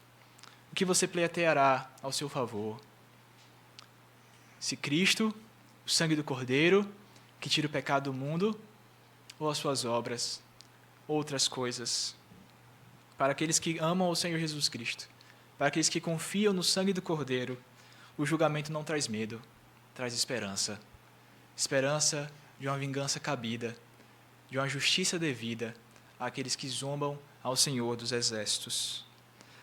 O que você pleiteará ao seu favor? Se Cristo, o sangue do Cordeiro, que tira o pecado do mundo, ou as suas obras, outras coisas? Para aqueles que amam o Senhor Jesus Cristo, para aqueles que confiam no sangue do Cordeiro, o julgamento não traz medo, traz esperança. Esperança de uma vingança cabida, de uma justiça devida àqueles que zombam ao Senhor dos Exércitos.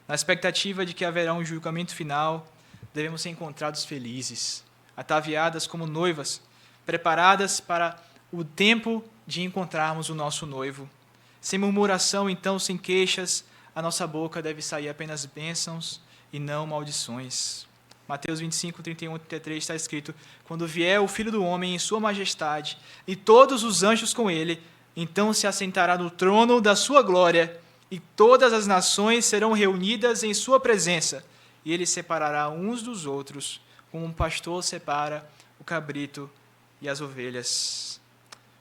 Na expectativa de que haverá um julgamento final, devemos ser encontrados felizes, ataviadas como noivas, preparadas para o tempo de encontrarmos o nosso noivo. Sem murmuração, então, sem queixas, a nossa boca deve sair apenas bênçãos e não maldições. Mateus 25, 31 e 33 está escrito: quando vier o Filho do Homem em sua majestade e todos os anjos com ele, então se assentará no trono da sua glória e todas as nações serão reunidas em sua presença e ele separará uns dos outros, como um pastor separa o cabrito e as ovelhas.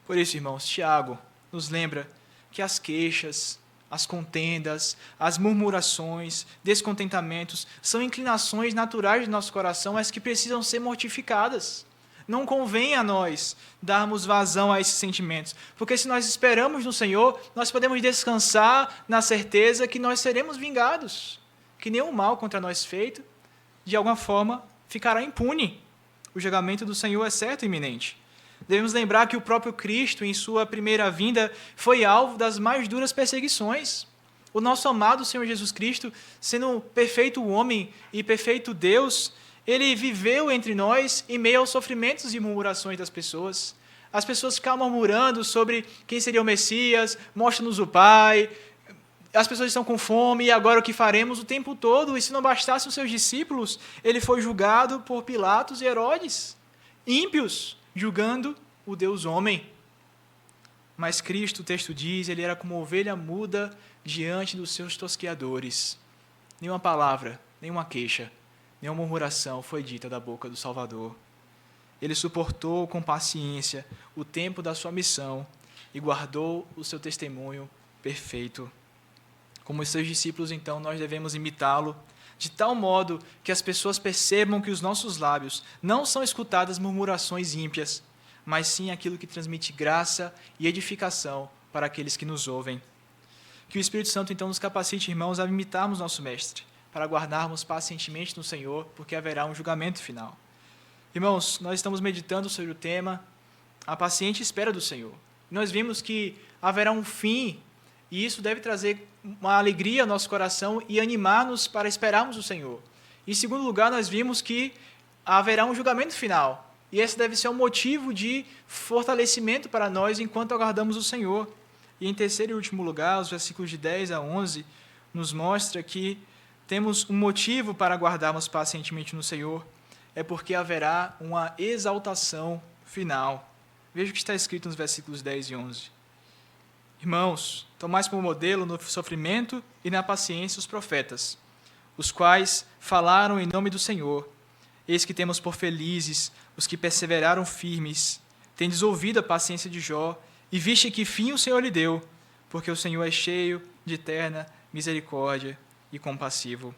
Por isso, irmãos, Tiago nos lembra que as queixas, as contendas, as murmurações, descontentamentos, são inclinações naturais do nosso coração, mas que precisam ser mortificadas. Não convém a nós darmos vazão a esses sentimentos, porque se nós esperamos no Senhor, nós podemos descansar na certeza que nós seremos vingados, que nenhum mal contra nós feito, de alguma forma, ficará impune. O julgamento do Senhor é certo e iminente. Devemos lembrar que o próprio Cristo, em sua primeira vinda, foi alvo das mais duras perseguições. O nosso amado Senhor Jesus Cristo, sendo perfeito homem e perfeito Deus, ele viveu entre nós em meio aos sofrimentos e murmurações das pessoas. As pessoas ficavam murmurando sobre quem seria o Messias, mostra-nos o Pai, as pessoas estão com fome e agora o que faremos o tempo todo? E se não bastasse os seus discípulos, ele foi julgado por Pilatos e Herodes, ímpios, julgando o Deus homem. Mas Cristo, o texto diz, ele era como ovelha muda diante dos seus tosqueadores. Nenhuma palavra, nenhuma queixa, nenhuma murmuração foi dita da boca do Salvador. Ele suportou com paciência o tempo da sua missão e guardou o seu testemunho perfeito. Como os seus discípulos, então, nós devemos imitá-lo, de tal modo que as pessoas percebam que os nossos lábios não são escutadas murmurações ímpias, mas sim aquilo que transmite graça e edificação para aqueles que nos ouvem. Que o Espírito Santo, então, nos capacite, irmãos, a imitarmos nosso Mestre, para guardarmos pacientemente no Senhor, porque haverá um julgamento final. Irmãos, nós estamos meditando sobre o tema a paciente espera do Senhor. Nós vimos que haverá um fim, e isso deve trazer uma alegria ao nosso coração e animar-nos para esperarmos o Senhor. Em segundo lugar, nós vimos que haverá um julgamento final. E esse deve ser um motivo de fortalecimento para nós enquanto aguardamos o Senhor. E em terceiro e último lugar, os versículos de 10 a 11 nos mostra que temos um motivo para aguardarmos pacientemente no Senhor. É porque haverá uma exaltação final. Veja o que está escrito nos versículos 10 e 11. Irmãos, tomais por modelo no sofrimento e na paciência os profetas, os quais falaram em nome do Senhor. Eis que temos por felizes os que perseveraram firmes. Tendes ouvido a paciência de Jó, e viste que fim o Senhor lhe deu, porque o Senhor é cheio de eterna misericórdia e compassivo.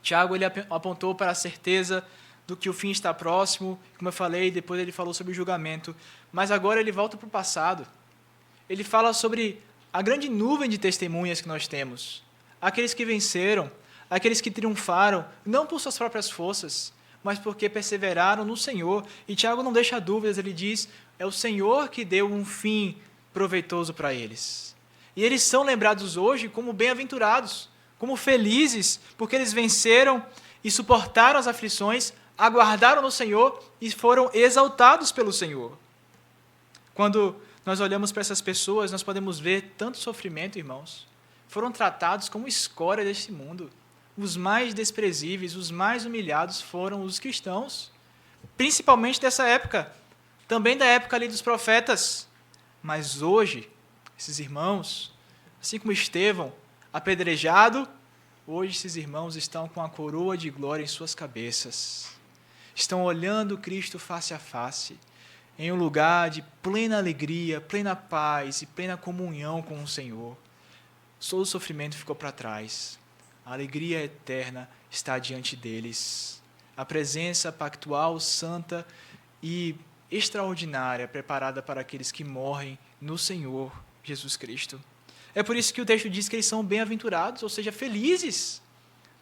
Tiago ele apontou para a certeza do que o fim está próximo, como eu falei, depois ele falou sobre o julgamento, mas agora ele volta para o passado. Ele fala sobre a grande nuvem de testemunhas que nós temos, aqueles que venceram, aqueles que triunfaram, não por suas próprias forças, mas porque perseveraram no Senhor. E Tiago não deixa dúvidas, ele diz, é o Senhor que deu um fim proveitoso para eles. E eles são lembrados hoje como bem-aventurados, como felizes, porque eles venceram e suportaram as aflições, aguardaram no Senhor e foram exaltados pelo Senhor. Quando nós olhamos para essas pessoas, nós podemos ver tanto sofrimento, irmãos. Foram tratados como escória deste mundo. Os mais desprezíveis, os mais humilhados foram os cristãos, principalmente dessa época, também da época ali dos profetas. Mas hoje, esses irmãos, assim como Estevão, apedrejado, hoje esses irmãos estão com a coroa de glória em suas cabeças. Estão olhando Cristo face a face, em um lugar de plena alegria, plena paz e plena comunhão com o Senhor. Todo o sofrimento ficou para trás. A alegria eterna está diante deles. A presença pactual, santa e extraordinária preparada para aqueles que morrem no Senhor Jesus Cristo. É por isso que o texto diz que eles são bem-aventurados, ou seja, felizes,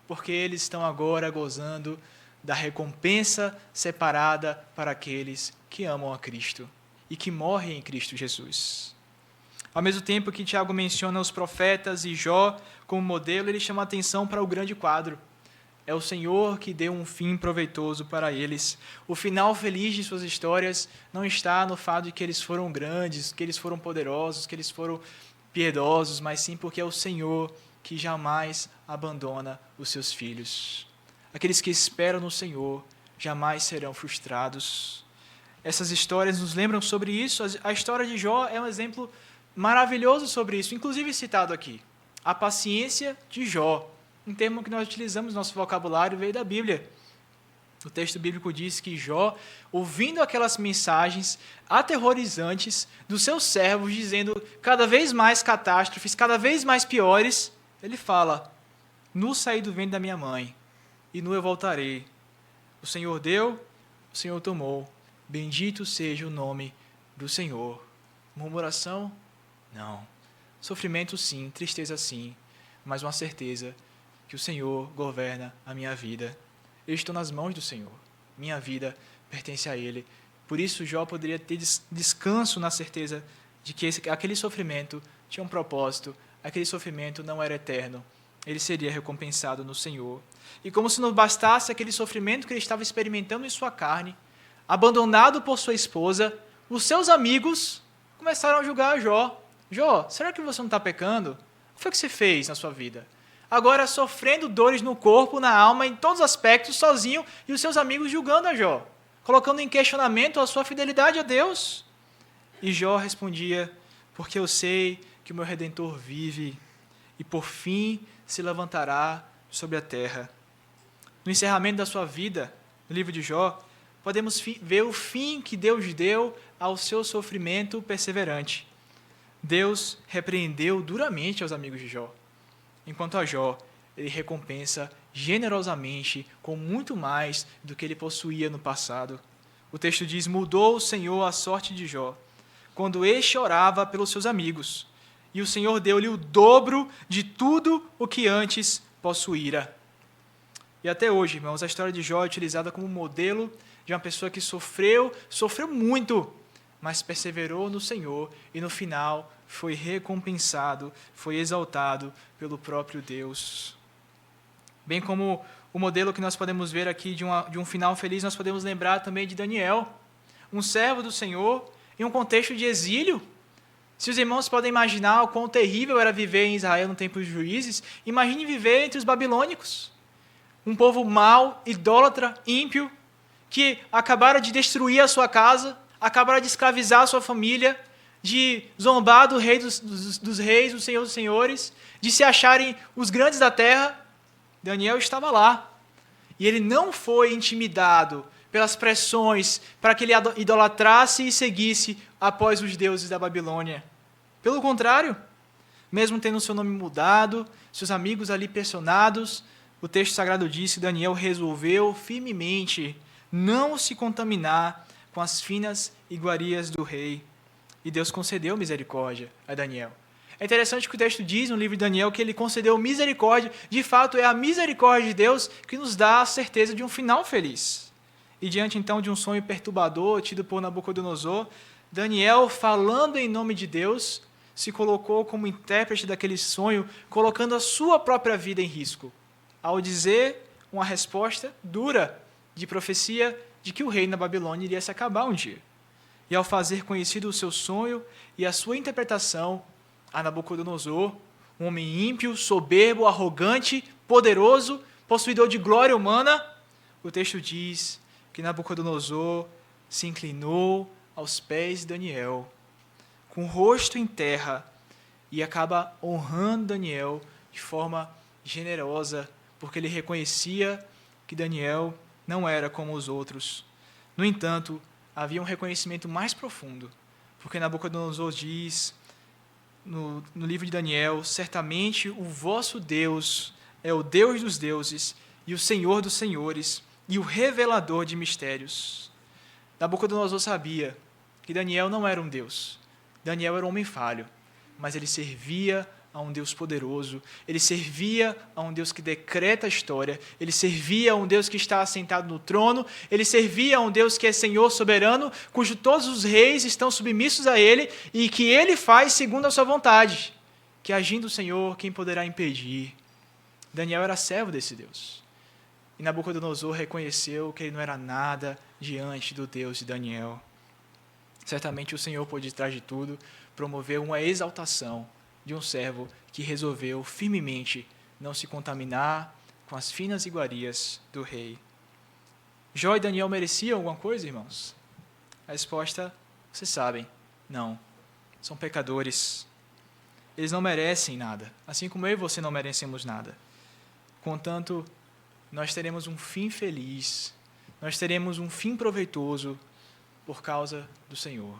porque eles estão agora gozando da recompensa separada para aqueles que amam a Cristo e que morrem em Cristo Jesus. Ao mesmo tempo que Tiago menciona os profetas e Jó como modelo, ele chama a atenção para o grande quadro. É o Senhor que deu um fim proveitoso para eles. O final feliz de suas histórias não está no fato de que eles foram grandes, que eles foram poderosos, que eles foram piedosos, mas sim porque é o Senhor que jamais abandona os seus filhos. Aqueles que esperam no Senhor jamais serão frustrados. Essas histórias nos lembram sobre isso. A história de Jó é um exemplo maravilhoso sobre isso, inclusive citado aqui. A paciência de Jó, um termo que nós utilizamos no nosso vocabulário, veio da Bíblia. O texto bíblico diz que Jó, ouvindo aquelas mensagens aterrorizantes dos seus servos, dizendo cada vez mais catástrofes, cada vez mais piores, ele fala, nu saí do ventre da minha mãe, e nu eu voltarei. O Senhor deu, o Senhor tomou. Bendito seja o nome do Senhor. Murmuração? Não. Sofrimento sim, tristeza sim, mas uma certeza que o Senhor governa a minha vida. Eu estou nas mãos do Senhor. Minha vida pertence a Ele. Por isso Jó poderia ter descanso na certeza de que aquele sofrimento tinha um propósito, aquele sofrimento não era eterno. Ele seria recompensado no Senhor. E como se não bastasse aquele sofrimento que ele estava experimentando em sua carne, abandonado por sua esposa, os seus amigos começaram a julgar Jó. Jó, será que você não está pecando? O que foi que você fez na sua vida? Agora sofrendo dores no corpo, na alma, em todos os aspectos, sozinho, e os seus amigos julgando a Jó, colocando em questionamento a sua fidelidade a Deus. E Jó respondia, porque eu sei que o meu Redentor vive, e por fim se levantará sobre a terra. No encerramento da sua vida, no livro de Jó, podemos ver o fim que Deus deu ao seu sofrimento perseverante. Deus repreendeu duramente aos amigos de Jó. Enquanto a Jó, ele recompensa generosamente com muito mais do que ele possuía no passado. O texto diz, mudou o Senhor a sorte de Jó, quando este orava pelos seus amigos, e o Senhor deu-lhe o dobro de tudo o que antes possuíra. E até hoje, irmãos, a história de Jó é utilizada como modelo de uma pessoa que sofreu muito, mas perseverou no Senhor e no final foi recompensado, foi exaltado pelo próprio Deus. Bem como o modelo que nós podemos ver aqui de um final feliz, nós podemos lembrar também de Daniel, um servo do Senhor em um contexto de exílio. Se os irmãos podem imaginar o quão terrível era viver em Israel no tempo dos juízes, imagine viver entre os babilônicos. Um povo mau, idólatra, ímpio, que acabaram de destruir a sua casa, acabaram de escravizar a sua família, de zombar do rei dos reis, do Senhor dos senhores, de se acharem os grandes da terra. Daniel estava lá. E ele não foi intimidado pelas pressões para que ele idolatrasse e seguisse após os deuses da Babilônia. Pelo contrário, mesmo tendo seu nome mudado, seus amigos ali pressionados, o texto sagrado diz que Daniel resolveu firmemente não se contaminar com as finas iguarias do rei. E Deus concedeu misericórdia a Daniel. É interessante que o texto diz no livro de Daniel que ele concedeu misericórdia. De fato, é a misericórdia de Deus que nos dá a certeza de um final feliz. E diante então de um sonho perturbador tido por Nabucodonosor, Daniel, falando em nome de Deus, se colocou como intérprete daquele sonho, colocando a sua própria vida em risco, ao dizer uma resposta dura de profecia de que o reino da Babilônia iria se acabar um dia. E ao fazer conhecido o seu sonho e a sua interpretação a Nabucodonosor, um homem ímpio, soberbo, arrogante, poderoso, possuidor de glória humana, o texto diz que Nabucodonosor se inclinou aos pés de Daniel, com o rosto em terra, e acaba honrando Daniel de forma generosa, porque ele reconhecia que Daniel não era como os outros. No entanto, havia um reconhecimento mais profundo, porque Nabucodonosor diz no livro de Daniel: certamente o vosso Deus é o Deus dos deuses e o Senhor dos senhores e o revelador de mistérios. Nabucodonosor sabia que Daniel não era um Deus. Daniel era um homem falho, mas ele servia a um Deus poderoso, ele servia a um Deus que decreta a história, ele servia a um Deus que está assentado no trono, ele servia a um Deus que é Senhor soberano, cujo todos os reis estão submissos a ele e que ele faz segundo a sua vontade, que agindo o Senhor, quem poderá impedir? Daniel era servo desse Deus. E Nabucodonosor reconheceu que ele não era nada diante do Deus de Daniel. Certamente o Senhor, por detrás de tudo, promoveu uma exaltação de um servo que resolveu firmemente não se contaminar com as finas iguarias do rei. Jó e Daniel mereciam alguma coisa, irmãos? A resposta, vocês sabem, não. São pecadores. Eles não merecem nada, assim como eu e você não merecemos nada. Contanto, nós teremos um fim feliz, nós teremos um fim proveitoso por causa do Senhor.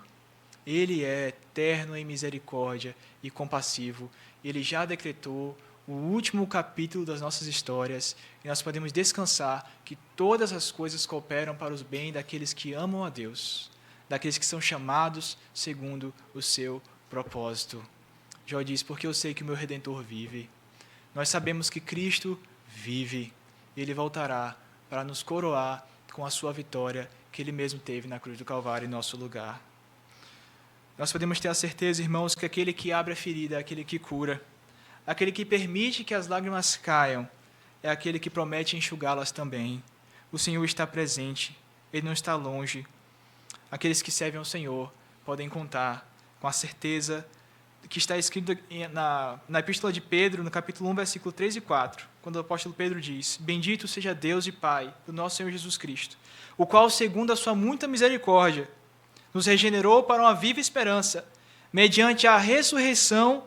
Ele é eterno em misericórdia e compassivo. Ele já decretou o último capítulo das nossas histórias e nós podemos descansar que todas as coisas cooperam para os bem daqueles que amam a Deus, daqueles que são chamados segundo o seu propósito. Jó diz: porque eu sei que o meu Redentor vive. Nós sabemos que Cristo vive. Ele voltará para nos coroar com a sua vitória que Ele mesmo teve na cruz do Calvário em nosso lugar. Nós podemos ter a certeza, irmãos, que aquele que abre a ferida é aquele que cura. Aquele que permite que as lágrimas caiam é aquele que promete enxugá-las também. O Senhor está presente, Ele não está longe. Aqueles que servem ao Senhor podem contar com a certeza que está escrito na Epístola de Pedro, no capítulo 1, versículo 3 e 4, quando o apóstolo Pedro diz: bendito seja Deus e Pai do nosso Senhor Jesus Cristo, o qual, segundo a sua muita misericórdia, nos regenerou para uma viva esperança, mediante a ressurreição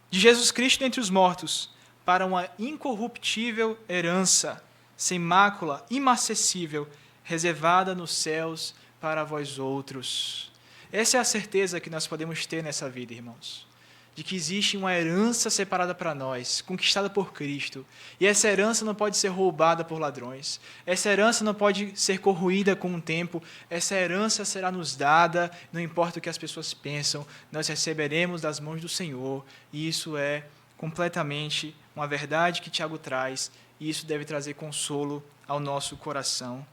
de Jesus Cristo dentre os mortos, para uma incorruptível herança, sem mácula, imacessível, reservada nos céus para vós outros. Essa é a certeza que nós podemos ter nessa vida, irmãos, de que existe uma herança separada para nós, conquistada por Cristo, e essa herança não pode ser roubada por ladrões, essa herança não pode ser corroída com o tempo, essa herança será nos dada, não importa o que as pessoas pensam, nós receberemos das mãos do Senhor, e isso é completamente uma verdade que Tiago traz, e isso deve trazer consolo ao nosso coração.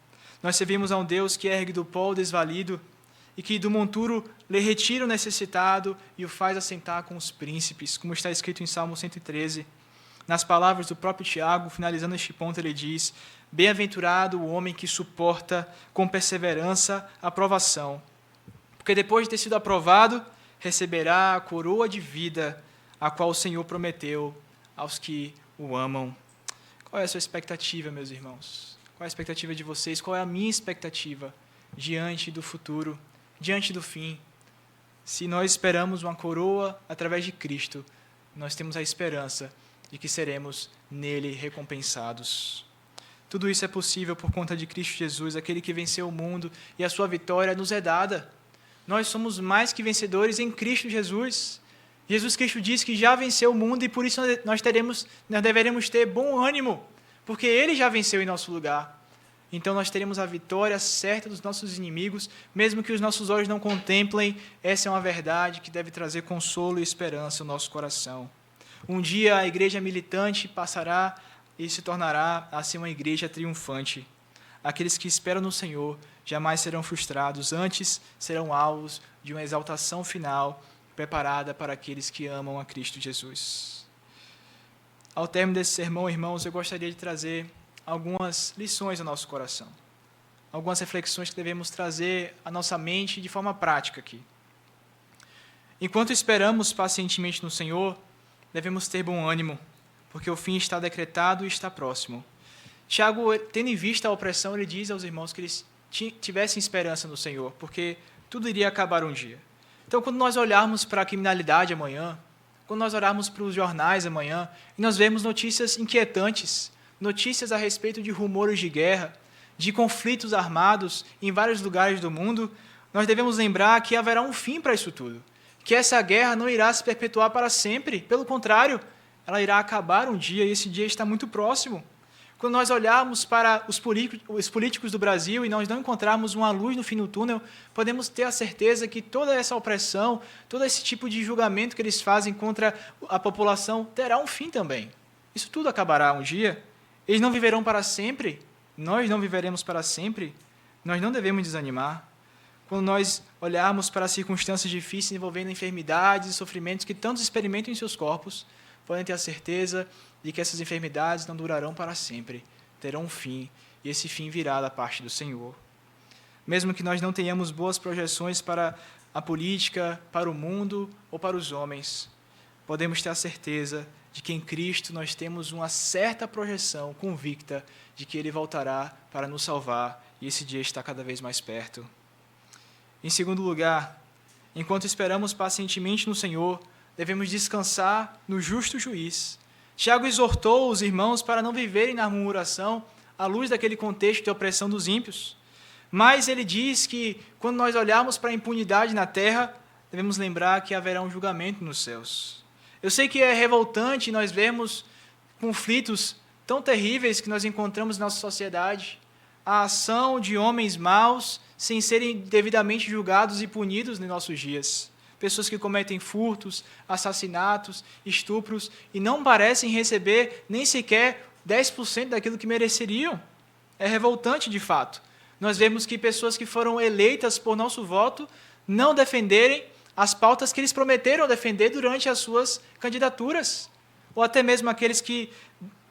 Nós servimos a um Deus que ergue do pó o desvalido, e que do monturo lhe retira o necessitado e o faz assentar com os príncipes, como está escrito em Salmo 113. Nas palavras do próprio Tiago, finalizando este ponto, ele diz: bem-aventurado o homem que suporta com perseverança a provação, porque depois de ter sido aprovado, receberá a coroa de vida, a qual o Senhor prometeu aos que o amam. Qual é a sua expectativa, meus irmãos? Qual é a expectativa de vocês? Qual é a minha expectativa diante do futuro? Diante do fim? Se nós esperamos uma coroa através de Cristo, nós temos a esperança de que seremos nele recompensados. Tudo isso é possível por conta de Cristo Jesus, aquele que venceu o mundo, e a sua vitória nos é dada. Nós somos mais que vencedores em Cristo Jesus. Jesus Cristo diz que já venceu o mundo e por isso nós deveremos ter bom ânimo, porque Ele já venceu em nosso lugar. então nós teremos a vitória certa dos nossos inimigos, mesmo que os nossos olhos não contemplem. Essa é uma verdade que deve trazer consolo e esperança ao nosso coração. Um dia a igreja militante passará e se tornará a ser uma igreja triunfante. Aqueles que esperam no Senhor jamais serão frustrados, antes serão alvos de uma exaltação final preparada para aqueles que amam a Cristo Jesus. Ao término desse sermão, irmãos, eu gostaria de trazer algumas lições ao nosso coração, algumas reflexões que devemos trazer à nossa mente de forma prática aqui. Enquanto esperamos pacientemente no Senhor, devemos ter bom ânimo, porque o fim está decretado e está próximo. Tiago, tendo em vista a opressão, ele diz aos irmãos que eles tivessem esperança no Senhor, porque tudo iria acabar um dia. Então, quando nós olharmos para a criminalidade amanhã, quando nós olharmos para os jornais amanhã, e nós vemos notícias inquietantes, notícias a respeito de rumores de guerra, de conflitos armados em vários lugares do mundo, nós devemos lembrar que haverá um fim para isso tudo, que essa guerra não irá se perpetuar para sempre, pelo contrário, ela irá acabar um dia, e esse dia está muito próximo. Quando nós olharmos para os políticos do Brasil e nós não encontrarmos uma luz no fim do túnel, podemos ter a certeza que toda essa opressão, todo esse tipo de julgamento que eles fazem contra a população terá um fim também. Isso tudo acabará um dia. Eles não viverão para sempre, nós não viveremos para sempre, nós não devemos desanimar. Quando nós olharmos para as circunstâncias difíceis envolvendo enfermidades e sofrimentos que tantos experimentam em seus corpos, podem ter a certeza de que essas enfermidades não durarão para sempre, terão um fim, e esse fim virá da parte do Senhor. Mesmo que nós não tenhamos boas projeções para a política, para o mundo ou para os homens, podemos ter a certeza de que em Cristo nós temos uma certa projeção convicta de que Ele voltará para nos salvar, e esse dia está cada vez mais perto. Em segundo lugar, enquanto esperamos pacientemente no Senhor, devemos descansar no justo juiz. Tiago exortou os irmãos para não viverem na murmuração à luz daquele contexto de opressão dos ímpios. Mas ele diz que, quando nós olharmos para a impunidade na terra, devemos lembrar que haverá um julgamento nos céus. Eu sei que é revoltante nós vermos conflitos tão terríveis que nós encontramos na nossa sociedade, a ação de homens maus sem serem devidamente julgados e punidos nos nossos dias. Pessoas que cometem furtos, assassinatos, estupros e não parecem receber nem sequer 10% daquilo que mereceriam. É revoltante de fato. Nós vemos que pessoas que foram eleitas por nosso voto não defenderem as pautas que eles prometeram defender durante as suas candidaturas. Ou até mesmo aqueles que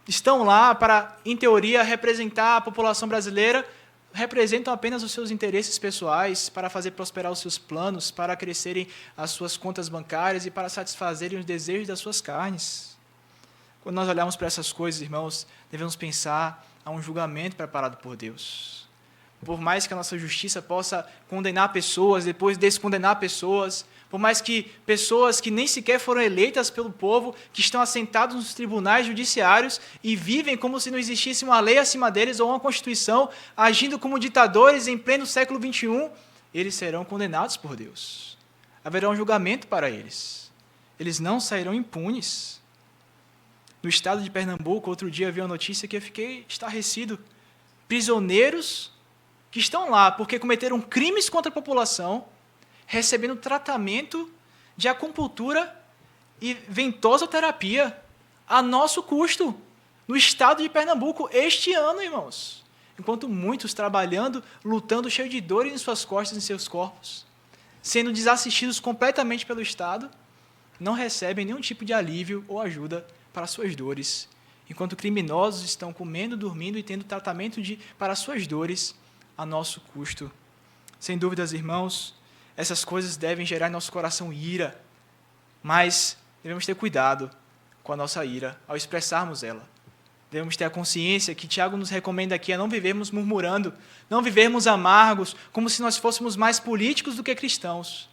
estão lá para, em teoria, representar a população brasileira, representam apenas os seus interesses pessoais para fazer prosperar os seus planos, para crescerem as suas contas bancárias e para satisfazerem os desejos das suas carnes. Quando nós olhamos para essas coisas, irmãos, devemos pensar a um julgamento preparado por Deus. Por mais que a nossa justiça possa condenar pessoas, depois descondenar pessoas, por mais que pessoas que nem sequer foram eleitas pelo povo, que estão assentados nos tribunais judiciários e vivem como se não existisse uma lei acima deles ou uma constituição, agindo como ditadores em pleno século XXI, eles serão condenados por Deus. Haverá um julgamento para eles. Eles não sairão impunes. No estado de Pernambuco, outro dia eu vi uma notícia que eu fiquei estarrecido. Prisioneiros que estão lá porque cometeram crimes contra a população, recebendo tratamento de acupuntura e ventosoterapia a nosso custo, no estado de Pernambuco, este ano, irmãos. Enquanto muitos trabalhando, lutando, cheios de dores em suas costas e em seus corpos, sendo desassistidos completamente pelo Estado, não recebem nenhum tipo de alívio ou ajuda para suas dores, enquanto criminosos estão comendo, dormindo e tendo tratamento para suas dores a nosso custo. Sem dúvidas, irmãos, essas coisas devem gerar em nosso coração ira, mas devemos ter cuidado com a nossa ira ao expressarmos ela. Devemos ter a consciência que Tiago nos recomenda aqui a não vivermos murmurando, não vivermos amargos, como se nós fôssemos mais políticos do que cristãos.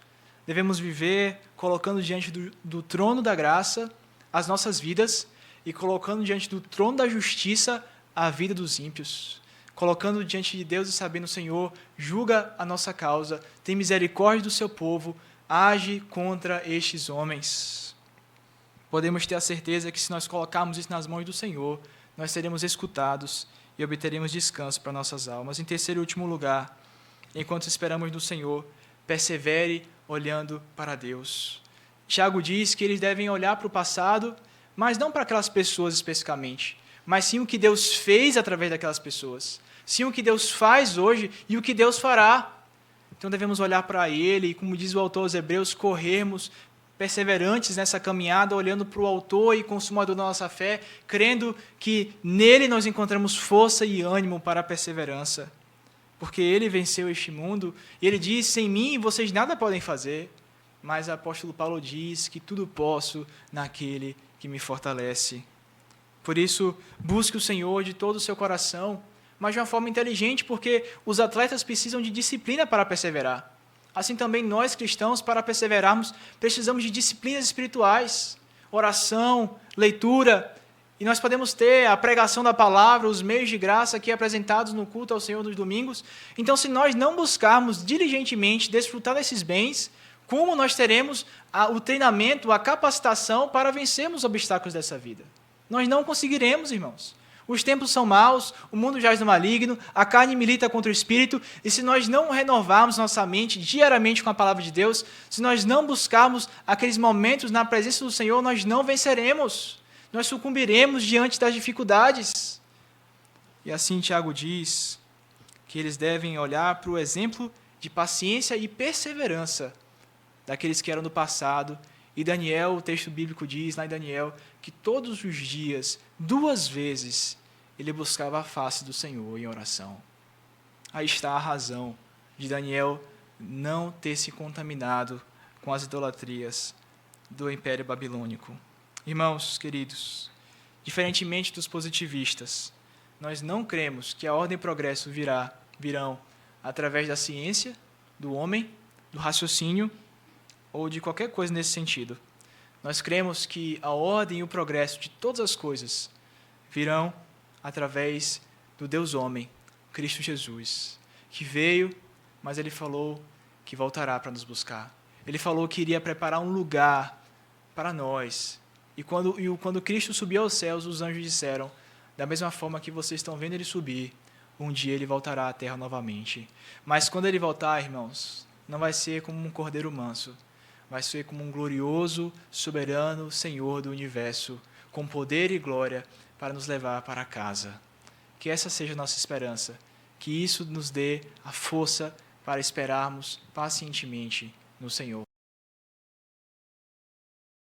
Devemos viver colocando diante do trono da graça as nossas vidas e colocando diante do trono da justiça a vida dos ímpios. Colocando diante de Deus e sabendo, Senhor, julga a nossa causa, tem misericórdia do seu povo, age contra estes homens. Podemos ter a certeza que se nós colocarmos isso nas mãos do Senhor, nós seremos escutados e obteremos descanso para nossas almas. Em terceiro e último lugar, enquanto esperamos no Senhor, persevere olhando para Deus. Tiago diz que eles devem olhar para o passado, mas não para aquelas pessoas especificamente, mas sim o que Deus fez através daquelas pessoas, sim o que Deus faz hoje e o que Deus fará. Então devemos olhar para Ele e, como diz o autor aos Hebreus, corrermos perseverantes nessa caminhada, olhando para o autor e consumador da nossa fé, crendo que nele nós encontramos força e ânimo para a perseverança. Porque Ele venceu este mundo e Ele diz, sem mim vocês nada podem fazer. Mas o apóstolo Paulo diz que tudo posso naquele que me fortalece. Por isso, busque o Senhor de todo o seu coração, mas de uma forma inteligente, porque os atletas precisam de disciplina para perseverar. Assim também nós, cristãos, para perseverarmos, precisamos de disciplinas espirituais, oração, leitura, e nós podemos ter a pregação da palavra, os meios de graça aqui apresentados no culto ao Senhor nos domingos. Então, se nós não buscarmos diligentemente desfrutar desses bens, como nós teremos o treinamento, a capacitação para vencermos os obstáculos dessa vida? Nós não conseguiremos, irmãos. Os tempos são maus, o mundo jaz no maligno, a carne milita contra o espírito, e se nós não renovarmos nossa mente diariamente com a palavra de Deus, se nós não buscarmos aqueles momentos na presença do Senhor, nós não venceremos. Nós sucumbiremos diante das dificuldades. E assim Tiago diz que eles devem olhar para o exemplo de paciência e perseverança daqueles que eram do passado. E Daniel, o texto bíblico diz lá em Daniel, que todos os dias, 2 vezes, ele buscava a face do Senhor em oração. Aí está a razão de Daniel não ter se contaminado com as idolatrias do Império Babilônico. Irmãos queridos, diferentemente dos positivistas, nós não cremos que a ordem e o progresso virão através da ciência, do homem, do raciocínio, ou de qualquer coisa nesse sentido. Nós cremos que a ordem e o progresso de todas as coisas virão através do Deus homem, Cristo Jesus, que veio, mas Ele falou que voltará para nos buscar. Ele falou que iria preparar um lugar para nós. E quando Cristo subiu aos céus, os anjos disseram, da mesma forma que vocês estão vendo Ele subir, um dia Ele voltará à terra novamente. Mas quando Ele voltar, irmãos, não vai ser como um cordeiro manso, vai ser como um glorioso, soberano Senhor do universo, com poder e glória para nos levar para casa. Que essa seja a nossa esperança, que isso nos dê a força para esperarmos pacientemente no Senhor.